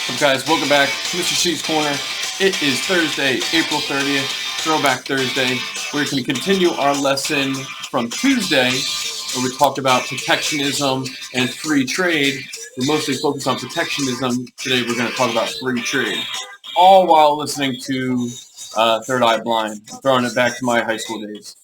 What's up, guys? Welcome back to Mr. C's Corner. It is Thursday, April 30th, Throwback Thursday. We're going to continue our lesson from Tuesday, where we talked about protectionism and free trade. We're mostly focused on protectionism. Today, we're going to talk about free trade, all while listening to Third Eye Blind. I'm throwing it back to my high school days.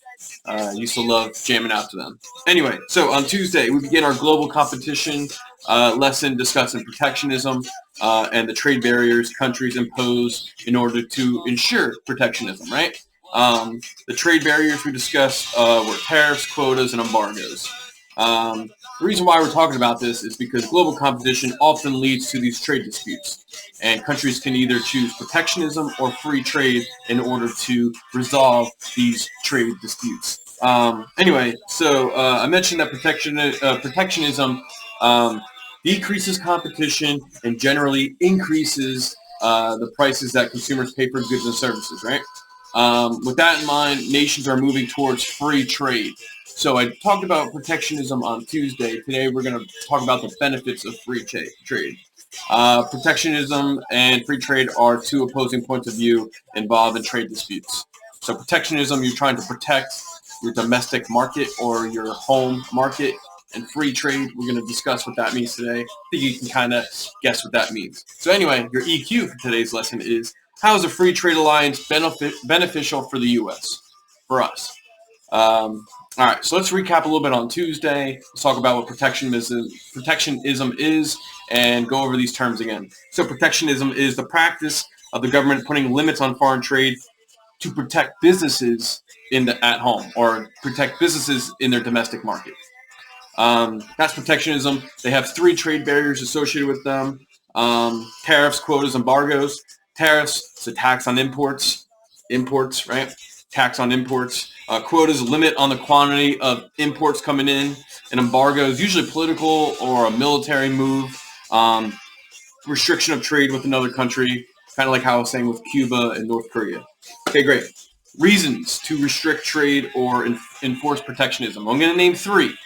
Used to love jamming out to them. Anyway, so on Tuesday, we begin our global competition lesson discussing protectionism and the trade barriers countries impose in order to ensure protectionism, right? The trade barriers we discussed were tariffs, quotas, and embargoes. The reason why we're talking about this is because global competition often leads to these trade disputes, and countries can either choose protectionism or free trade in order to resolve these trade disputes. Anyway, so I mentioned that protectionism decreases competition and generally increases the prices that consumers pay for goods and services, right? With that in mind, nations are moving towards free trade. So I talked about protectionism on Tuesday. Today we're going to talk about the benefits of free trade. Protectionism and free trade are two opposing points of view involved in trade disputes. So protectionism, you're trying to protect your domestic market or your home market. And free trade, we're going to discuss what that means today. I think you can kind of guess what that means. So anyway, your EQ for today's lesson is, how is a free trade alliance beneficial for the U.S., for us? All right, so let's recap a little bit on Tuesday. Let's talk about what protectionism is and go over these terms again. So protectionism is the practice of the government putting limits on foreign trade to protect businesses at home or protect businesses in their domestic market. That's protectionism. They have three trade barriers associated with them. Tariffs, quotas, embargoes. Tariffs, it's a tax on imports, right? Tax on imports. Quotas, limit on the quantity of imports coming in. And embargoes, usually political or a military move. Restriction of trade with another country, kind of like how I was saying with Cuba and North Korea. Okay, great. Reasons to restrict trade or enforce protectionism. I'm going to name three.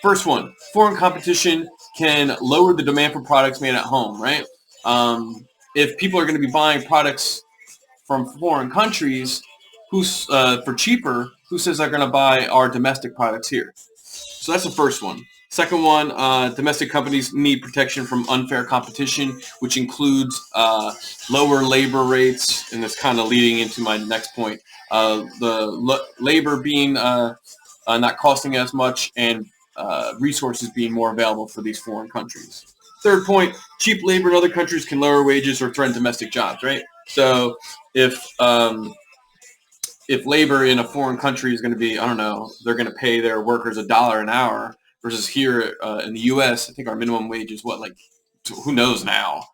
First one, foreign competition can lower the demand for products made at home, right? If people are going to be buying products from foreign countries for cheaper, who says they're going to buy our domestic products here? So that's the first one. Second one, domestic companies need protection from unfair competition, which includes lower labor rates, and that's kind of leading into my next point. Labor being not costing as much, and resources being more available for these foreign countries. Third point, cheap labor in other countries can lower wages or threaten domestic jobs, right? So if labor in a foreign country is going to be, I don't know, they're going to pay their workers $1 an hour versus here in the U.S., I think our minimum wage is what, like, who knows now,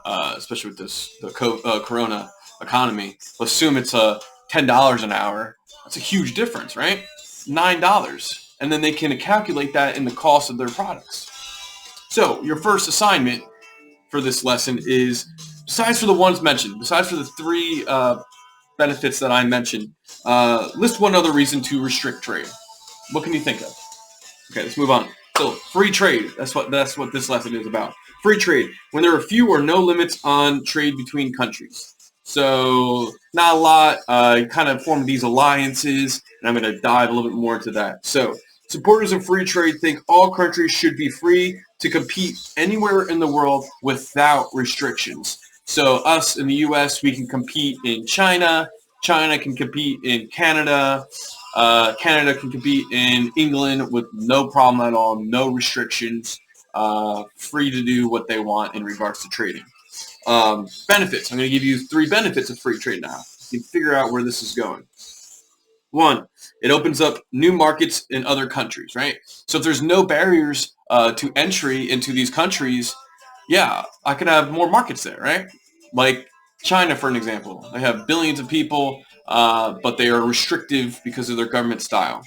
especially with the Corona economy. Let's assume it's $10 an hour. That's a huge difference, right? $9. And then they can calculate that in the cost of their products. So your first assignment for this lesson is, besides for the ones mentioned, besides for the three benefits that I mentioned, list one other reason to restrict trade. What can you think of? Okay, let's move on. So free trade, that's what this lesson is about. Free trade, when there are few or no limits on trade between countries. So not a lot, kind of form these alliances, and I'm going to dive a little bit more into that. So supporters of free trade think all countries should be free to compete anywhere in the world without restrictions. So us in the U.S., we can compete in China. China can compete in Canada. Canada can compete in England with no problem at all, no restrictions, free to do what they want in regards to trading. Benefits. I'm going to give you three benefits of free trade now. You can figure out where this is going. One, it opens up new markets in other countries, right? So if there's no barriers to entry into these countries, yeah, I could have more markets there, right? Like China, for an example. They have billions of people, but they are restrictive because of their government style.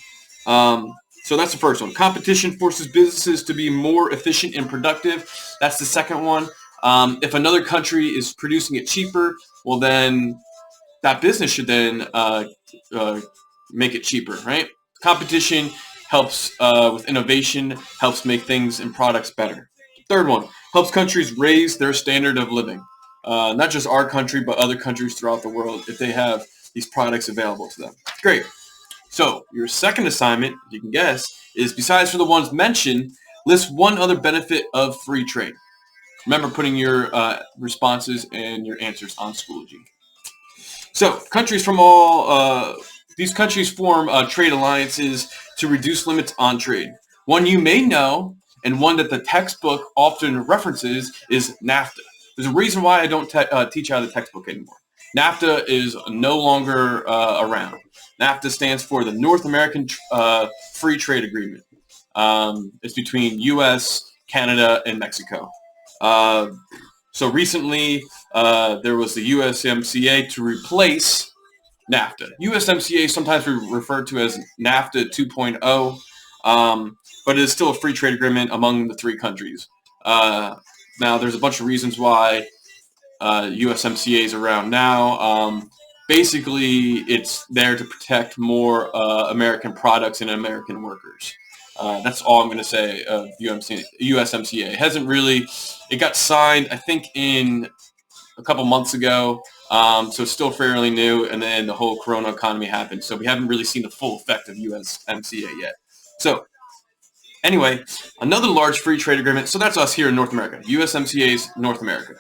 So that's the first one. Competition forces businesses to be more efficient and productive. That's the second one. If another country is producing it cheaper, well, then that business should then make it cheaper, right? Competition helps with innovation, helps make things and products better. Third one, helps countries raise their standard of living. Not just our country, but other countries throughout the world if they have these products available to them. Great. So your second assignment, if you can guess, is besides for the ones mentioned, list one other benefit of free trade. Remember putting your responses and your answers on Schoology. So countries from all these countries form trade alliances to reduce limits on trade. One you may know and one that the textbook often references is NAFTA. There's a reason why I don't teach out of the textbook anymore. NAFTA is no longer around. NAFTA stands for the North American Free Trade Agreement. It's between U.S., Canada, and Mexico. So recently, there was the USMCA to replace NAFTA. USMCA is sometimes referred to as NAFTA 2.0, but it is still a free trade agreement among the three countries. Now, there's a bunch of reasons why USMCA is around now. Basically, it's there to protect more American products and American workers. That's all I'm going to say of USMCA. It hasn't really, it got signed, I think, in a couple months ago, so it's still fairly new, and then the whole Corona economy happened, so we haven't really seen the full effect of USMCA yet. So anyway, another large free trade agreement, so that's us here in North America. USMCA is North America.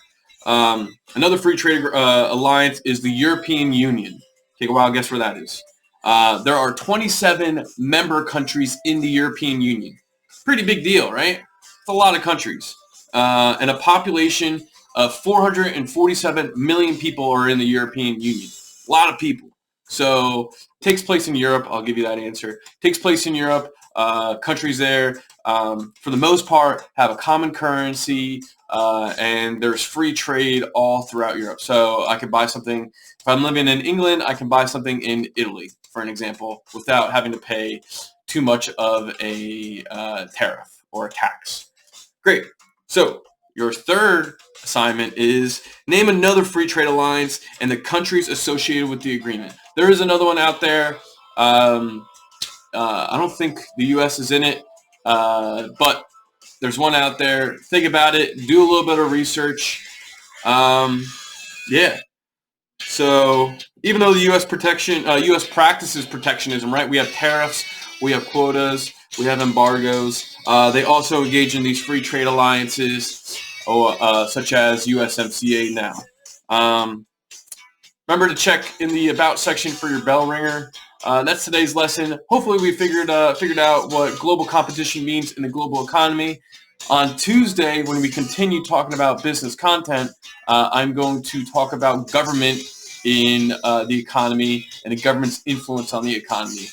Another free trade alliance is the European Union. Take a while to guess where that is. There are 27 member countries in the European Union. Pretty big deal, right? It's a lot of countries. And a population of 447 million people are in the European Union. A lot of people. So it takes place in Europe. I'll give you that answer. It takes place in Europe. Countries there, for the most part, have a common currency, and there's free trade all throughout Europe. So I could buy something, if I'm living in England, I can buy something in Italy, for an example, without having to pay too much of a tariff or a tax. Great. So your third assignment is name another free trade alliance and the countries associated with the agreement. There is another one out there. I don't think the U.S. is in it, but there's one out there. Think about it. Do a little bit of research. Yeah. So even though the U.S. practices protectionism, right? We have tariffs, we have quotas, we have embargoes. They also engage in these free trade alliances, such as USMCA now. Remember to check in the About section for your bell ringer. That's today's lesson. Hopefully we figured out what global competition means in the global economy. On Tuesday, when we continue talking about business content, I'm going to talk about government in the economy and the government's influence on the economy.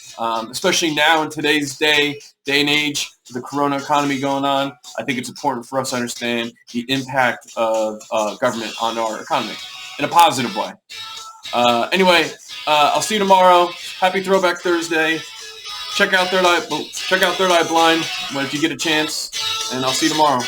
Especially now in today's day and age, the Corona economy going on, I think it's important for us to understand the impact of government on our economy in a positive way. Anyway, I'll see you tomorrow. Happy Throwback Thursday. Check out Third Eye Blind if you get a chance, and I'll see you tomorrow.